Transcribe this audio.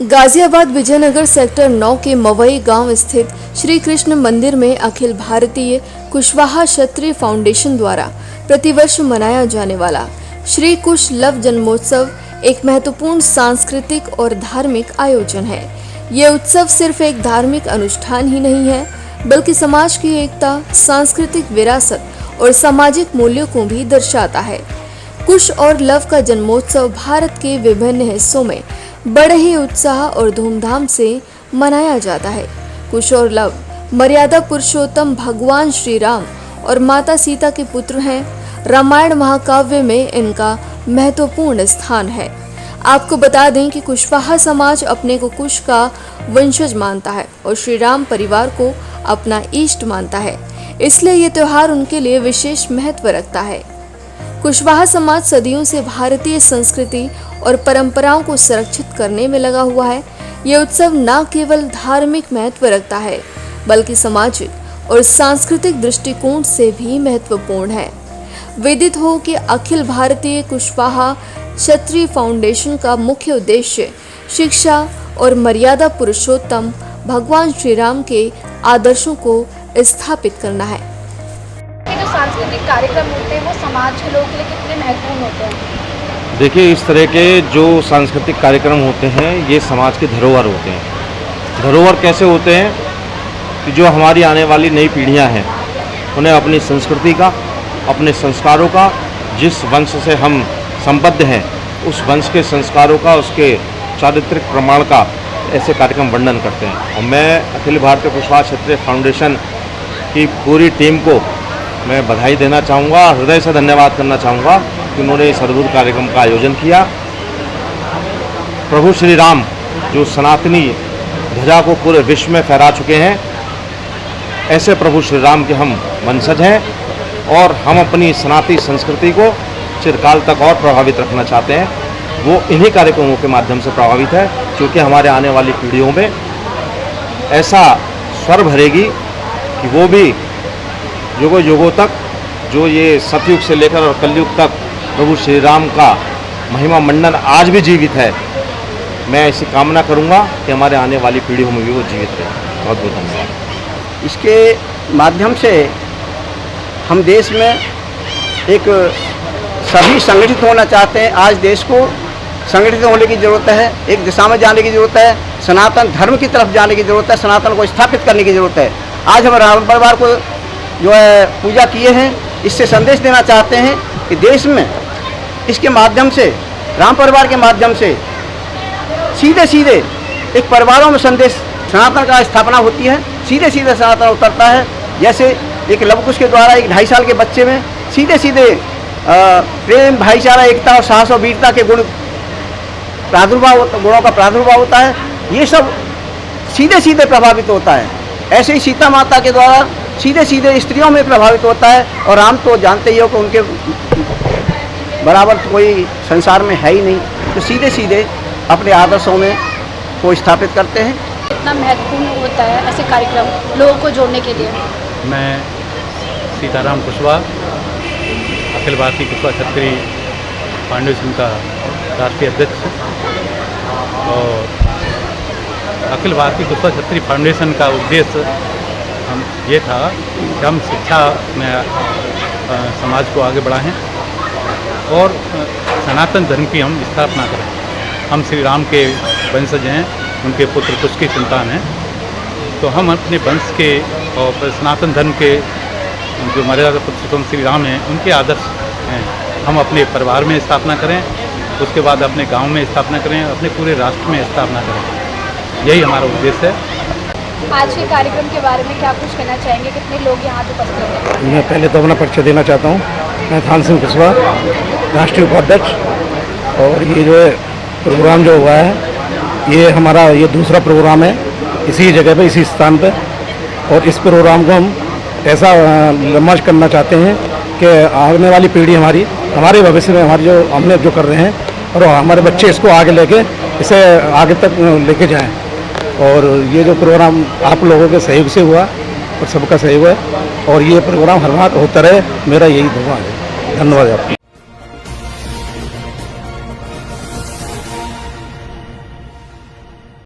Ghaziabad Vijayanagar sector 9 के मवई गांव स्थित श्री कृष्ण मंदिर में अखिल भारतीय कुशवाहा क्षत्रिय फाउंडेशन द्वारा प्रतिवर्ष मनाया जाने वाला श्री कुश लव जन्मोत्सव एक महत्वपूर्ण सांस्कृतिक और धार्मिक आयोजन है। ये उत्सव सिर्फ एक धार्मिक अनुष्ठान ही नहीं है, बल्कि समाज की एकता, सांस्कृतिक विरासत और सामाजिक मूल्यों को भी दर्शाता है। कुश और लव का जन्मोत्सव भारत के विभिन्न हिस्सों में बड़े ही उत्साह और धूमधाम से मनाया जाता है। कुश और लव मर्यादा पुरुषोत्तम भगवान श्री राम और माता सीता के पुत्र हैं। रामायण महाकाव्य में इनका महत्वपूर्ण स्थान है। आपको बता दें कि कुशवाहा समाज अपने को कुश का वंशज मानता है और श्री राम परिवार को अपना इष्ट मानता है, इसलिए ये त्योहार उनके लिए विशेष महत्व रखता है। कुशवाहा समाज सदियों से भारतीय संस्कृति और परंपराओं को संरक्षित करने में लगा हुआ है। ये उत्सव न केवल धार्मिक महत्व रखता है, बल्कि सामाजिक और सांस्कृतिक दृष्टिकोण से भी महत्वपूर्ण है। विदित हो कि अखिल भारतीय कुशवाहा क्षत्रिय फाउंडेशन का मुख्य उद्देश्य शिक्षा और मर्यादा पुरुषोत्तम भगवान श्री राम के आदर्शों को स्थापित करना है। जो सांस्कृतिक कार्यक्रम होते हैं वो समाज के लोगों के लिए कितने महत्वपूर्ण होते हैं? देखिए, इस तरह के जो सांस्कृतिक कार्यक्रम होते हैं ये समाज के धरोहर होते हैं। धरोहर कैसे होते हैं कि जो हमारी आने वाली नई पीढ़ियां हैं उन्हें अपनी संस्कृति का, अपने संस्कारों का, जिस वंश से हम संबद्ध हैं उस वंश के संस्कारों का, उसके चारित्रिक प्रमाण का ऐसे कार्यक्रम वर्णन करते हैं। और मैं अखिल भारतीय कुशवाहा क्षत्रिय फाउंडेशन की पूरी टीम को मैं बधाई देना चाहूँगा, हृदय से धन्यवाद करना चाहूँगा कि उन्होंने इस अद्भुत कार्यक्रम का आयोजन किया। प्रभु श्री राम जो सनातनी ध्वजा को पूरे विश्व में फहरा चुके हैं, ऐसे प्रभु श्री राम के हम वंशज हैं और हम अपनी सनातनी संस्कृति को चिरकाल तक और प्रभावित रखना चाहते हैं। वो इन्हीं कार्यक्रमों के माध्यम से प्रभावित है, क्योंकि हमारे आने वाली पीढ़ियों में ऐसा स्वर भरेगी कि वो भी युगों युगों तक, जो ये सतयुग से लेकर और कलयुग तक प्रभु श्री राम का महिमा मंडन आज भी जीवित है। मैं ऐसी कामना करूंगा कि हमारे आने वाली पीढ़ियों में भी वो जीवित रहे। बहुत बहुत धन्यवाद। इसके माध्यम से हम देश में एक सभी संगठित होना चाहते हैं। आज देश को संगठित होने की ज़रूरत है, एक दिशा में जाने की ज़रूरत है, सनातन धर्म की तरफ जाने की ज़रूरत है, सनातन को स्थापित करने की ज़रूरत है। आज हम राम परिवार को जो है पूजा किए हैं, इससे संदेश देना चाहते हैं कि देश में इसके माध्यम से, राम परिवार के माध्यम से सीधे सीधे एक परिवारों में संदेश सनातन का स्थापना होती है, सीधे सीधे सनातन उतरता है। जैसे एक लव कुश के द्वारा एक 2.5 साल के बच्चे में सीधे सीधे प्रेम, भाईचारा, एकता और साहस और वीरता के गुणों का प्रादुर्भाव होता है। ये सब सीधे सीधे प्रभावित होता है। ऐसे ही सीता माता के द्वारा सीधे सीधे स्त्रियों में प्रभावित होता है। और राम तो जानते ही हो कि उनके बराबर तो कोई संसार में है ही नहीं, तो सीधे सीधे अपने आदर्शों में को स्थापित करते हैं। कितना महत्वपूर्ण होता है ऐसे कार्यक्रम लोगों को जोड़ने के लिए? मैं सीताराम कुशवाहा, अखिल भारतीय कुशवाहा क्षत्रिय फाउंडेशन का राष्ट्रीय अध्यक्ष और अखिल भारतीय कुशवाहा क्षत्रिय फाउंडेशन का उद्देश्य ये था कि हम शिक्षा में समाज को आगे बढ़ाएं और सनातन धर्म की हम स्थापना करें। हम श्री राम के वंशज हैं, उनके पुत्र कुश की संतान हैं, तो हम अपने वंश के और सनातन धर्म के जो मर्यादा पुरुषोत्तम श्री राम हैं उनके आदर्श हैं, हम अपने परिवार में स्थापना करें, उसके बाद अपने गांव में स्थापना करें, अपने पूरे राष्ट्र में स्थापना करें। यही हमारा उद्देश्य है। आज के कार्यक्रम के बारे में क्या कुछ कहना चाहेंगे? कितने लोग यहाँ उपस्थित हैं? मैं पहले तो अपना परिचय देना चाहता हूँ। मैं थान सिंह कुशवाहा, राष्ट्रीय उपाध्यक्ष। और ये जो प्रोग्राम जो हुआ है ये हमारा ये दूसरा प्रोग्राम है इसी जगह पे, इसी स्थान पे। और इस प्रोग्राम को हम ऐसा लंबा करना चाहते हैं कि आने वाली पीढ़ी हमारी, हमारे भविष्य में हमारी जो हमने जो कर रहे हैं और हमारे बच्चे इसको आगे लेके इसे आगे तक लेके जाएं। और ये जो प्रोग्राम आप लोगों के सहयोग से हुआ और सबका सहयोग है और ये प्रोग्राम हर बार होता रहे, मेरा यही दुआ है। धन्यवाद आपका।